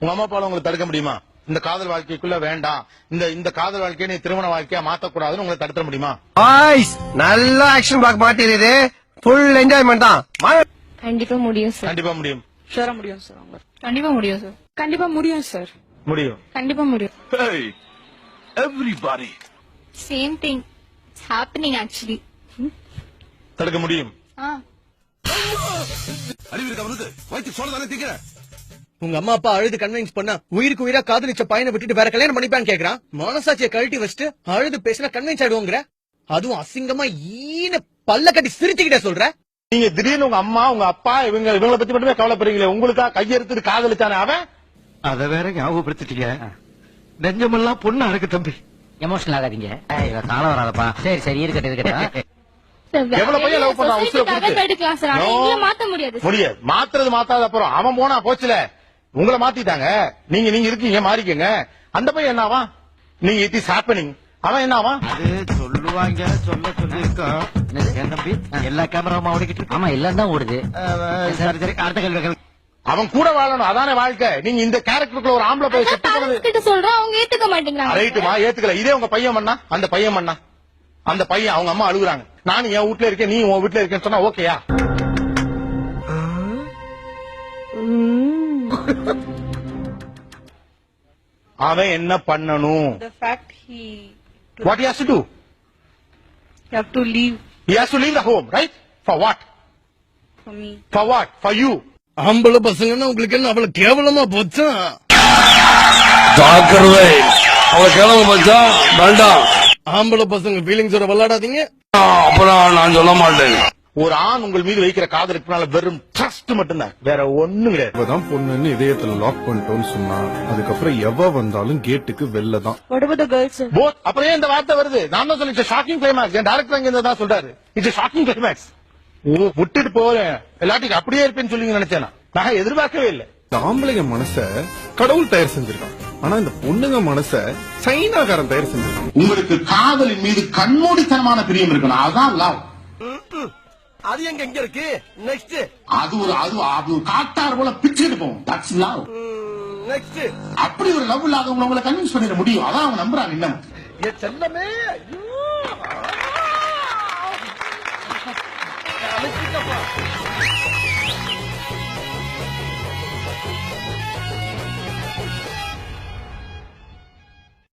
உங்க அம்மா அப்பால உங்களுக்கு தடுக்க முடியுமா? இந்த காதல் வாழ்க்கைக்குள்ள வேண்டாம், இந்த காதல் வாழ்க்கையை நீ திருமண வாழ்க்கையா மாத்தக்கூடாதுன்னு உங்களை தடுக்க முடியுமா? நல்ல ஆக்ஷன் பிளாக் மாட்டிருது. ஃபுல் என்ஜாய்மெண்ட் தான். கண்டிப்பா முடியும் சார். கண்டிப்பா முடியும். ஷூரா முடியும் சார். கண்டிப்பா முடியும் சார். கண்டிப்பா முடியும் சார். முடியும். கண்டிப்பா முடியும். Hey, everybody. Same thing it's happening actually. தடுக்க முடியும். அறிவு இருக்கா உனக்கு? வயிற்று சோழ தானே திங்கிற? உங்க அம்மா அப்பா அழுது கன்வின்ஸ் பண்ணா உயிருக்கு உயிரா காதலிச்ச பையனை விட்டுட்டு வேற கல்யாணம் பண்ணிப்பான்னு கேக்குறான். மனசாட்சியை கழட்டி வச்சுட்டு அழுது பேசினா கன்வின்ஸ் ஆயிடுவோங்கிற. அதுவும் அசிங்கமா ஈன பல்ல கட்டி சிரிச்சுக்கிட்டே சொல்ற. நீங்க திடீர்னு உங்க அம்மா உங்க அப்பா இவங்களை பத்தி மட்டுமே கவலைப்படுறீங்களே, உங்களுக்கா கையெடுத்து காதலிச்சானே அவன்? அத வேற ஞாபகப்படுத்திட்டீங்க. நெஞ்சமெல்லாம் பொண்ணு அடக்கு தம்பி. எமோஷனல் ஆகாதீங்க. கால வராதப்பா. சரி சரி இருக்கட்டும். எவ்வளவு பையன் லவ் பண்ணா உசுர கொடுத்து மாத்த முடியாது. முடியாது. மாத்துறது மாத்தாத அப்புறம் அவன் போனா போச்சுல. உங்களை மாத்திட்டாங்க. நீங்க இருக்கீங்க, மாறிக்கங்க. அந்த பையன் என்னவா? நீங்க இட் இஸ் ஹேப்பனிங். அவன் என்னவா? சொல்லுவாங்க, சொல்ல சொல்லிருக்கோம். என் தம்பி எல்லா கேமராவும் ஓடிக்கிட்டு இருக்கு. ஆமா எல்லாம் தான் ஓடுது. சரி சரி அடுத்த கேள்வி. அவன் கூட வாழணும், அதானே வாழ்க்கை. நீங்க இந்த கேரக்டருக்குள்ள ஒரு ஆம்பளை பையன் செட் கிட்ட சொல்றோம், அவங்க ஏத்துக்க மாட்டேங்கிறாங்க. ரைட்டுமா, ஏத்துக்கல. இதே உங்க பையன் பண்ணா, அந்த பையன் பண்ணா, அந்த பையன் அவங்க அம்மா அழுகுறாங்க, நானும் என் வீட்டுல இருக்கேன், நீ உன் வீட்டுல இருக்கேன்னு சொன்னா ஓகேயா? அவன் என்ன பண்ணணும்? The fact What he has to do? he have to leave He has to leave the home, right? For what? for me. For what? For you. ஆம்பளை பசங்கன்னா உங்களுக்கு என்ன அவ்வளவு கேவலமா போச்சா? ஜாக்கிரதை, அவளை கிளம்ப பச்சா வேண்டாம். ஆம்பளை பசங்க ஃபீலிங்ஸோட விளையாடாதீங்க. அப்புறம் நான் சொல்ல மாட்டேன். ஒரு ஆண் உங்கள் மீது வைக்கிற காதலுக்குனால வெறும் ட்ரஸ்ட் மட்டும்தான், வேற ஒண்ணும் கிடையாது. இப்பதான் பொண்ணுன்னு இதயத்துல லாக் பண்ணிட்டோம்னு சொன்னா அதுக்கப்புறம் எவ வந்தாலும் கேட்டுக்கு வெளில தான். What about the girls, sir? Both. அப்புறம் ஏன் இந்த வார்த்தை வருது? நான் தான் சொல்லிட்டேன், ஷாக்கிங் கிளைமேக்ஸ். என் டைரக்டர் அங்க இருந்தா சொல்றாரு, இட்ஸ் ஷாக்கிங் கிளைமேக்ஸ். விட்டுட்டு போறேன் எல்லாத்துக்கும் அப்படியே இருப்பேன்னு சொல்லி நினைச்சேன். நான் எதிர்பார்க்கவே இல்லை. இந்த ஆம்பளைங்க மனச கடவுள் தயார் செஞ்சிருக்கான், ஆனா இந்த பொண்ணுங்க மனச சைனாக்காரன் தயார் செஞ்சிருக்கான். உங்களுக்கு காதலின் மீது கண்மூடித்தனமான பிரியம் இருக்கணும், அதுதான் லவ். அது எங்க இருக்கு? நெக்ஸ்ட். அது ஒரு காட்டார் போல பிச்சுட்டு போகும். That's love. நெக்ஸ்ட். அப்படி ஒரு லவ் இல்லாதவங்க உங்களை கன்வின்ஸ் பண்ணிட முடியும், அதான் அவங்க நம்புறாங்க. இன்னும் என் செல்லமே ஐயோ